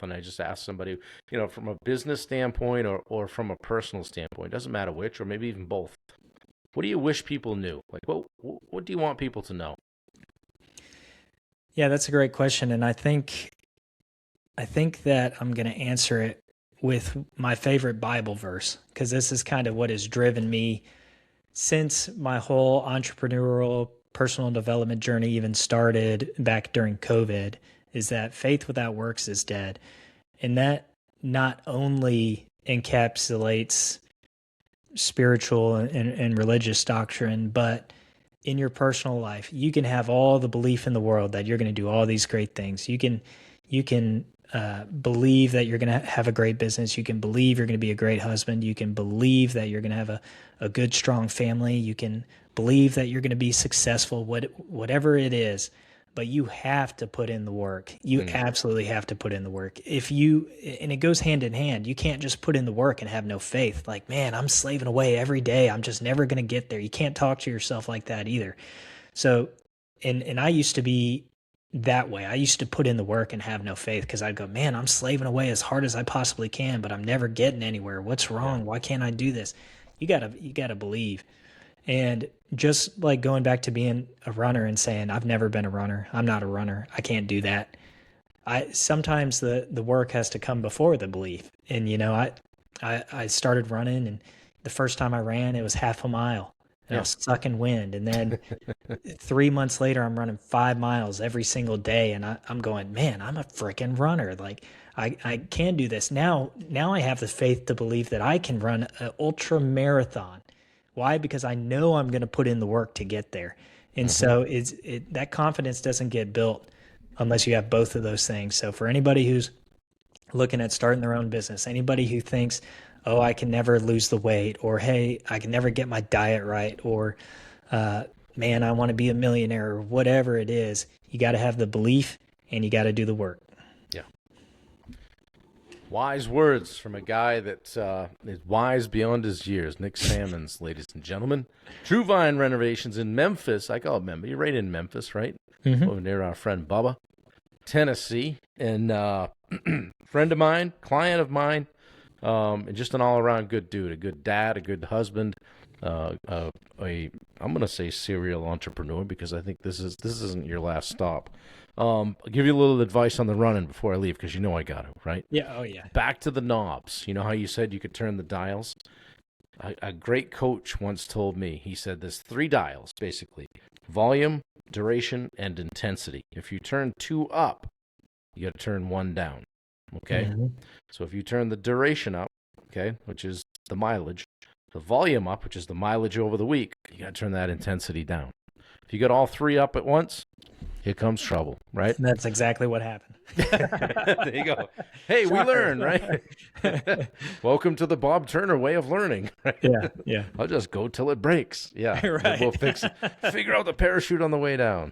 and I just ask somebody, from a business standpoint or from a personal standpoint, doesn't matter which, or maybe even both. What do you wish people knew? Like, what do you want people to know? Yeah, that's a great question. And I think that I'm going to answer it with my favorite Bible verse, because this is kind of what has driven me since my whole entrepreneurial personal development journey even started back during COVID, is that faith without works is dead. And that not only encapsulates spiritual and religious doctrine, but in your personal life, you can have all the belief in the world that you're going to do all these great things. You can believe that you're going to have a great business. You can believe you're going to be a great husband. You can believe that you're going to have a good, strong family. You can believe that you're going to be successful, whatever it is. But you have to put in the work. You absolutely have to put in the work. And it goes hand in hand. You can't just put in the work and have no faith. Like, man, I'm slaving away every day. I'm just never going to get there. You can't talk to yourself like that either. So, and I used to be that way. I used to put in the work and have no faith because I'd go, man, I'm slaving away as hard as I possibly can, but I'm never getting anywhere. What's wrong? Why can't I do this? You gotta believe. And just like going back to being a runner and saying, I've never been a runner. I'm not a runner. I can't do that. Sometimes the work has to come before the belief. And I started running, and the first time I ran, it was half a mile. And I was sucking wind. And then 3 months later, I'm running 5 miles every single day. And I'm going, man, I'm a freaking runner. Like I can do this. Now I have the faith to believe that I can run an ultra marathon. Why? Because I know I'm going to put in the work to get there. And so that confidence doesn't get built unless you have both of those things. So for anybody who's looking at starting their own business, anybody who thinks, oh, I can never lose the weight, or, hey, I can never get my diet right, or, man, I want to be a millionaire, or whatever it is, you got to have the belief and you got to do the work. Yeah. Wise words from a guy that is wise beyond his years. Nick Salmons, ladies and gentlemen. True Vine Renovations in Memphis. I call it Memphis. You're right in Memphis, right? Over near our friend Bubba, Tennessee. And friend of mine, client of mine, and just an all-around good dude, a good dad, a good husband, I'm going to say serial entrepreneur, because I think this isn't your last stop. I'll give you a little advice on the running before I leave, because I got to, right? Yeah, oh yeah. Back to the knobs. You know how you said you could turn the dials? A great coach once told me, he said there's 3 dials, basically: volume, duration, and intensity. If you turn 2 up, you got to turn 1 down. Okay? So if you turn the duration up, okay, which is the mileage, the volume up, which is the mileage over the week, you got to turn that intensity down. If you got all 3 up at once, here comes trouble, right? And that's exactly what happened. There you go. Hey, we learn, right? Welcome to the Bob Turner way of learning. Right? Yeah. I'll just go till it breaks. Yeah, Right. We'll figure out the parachute on the way down.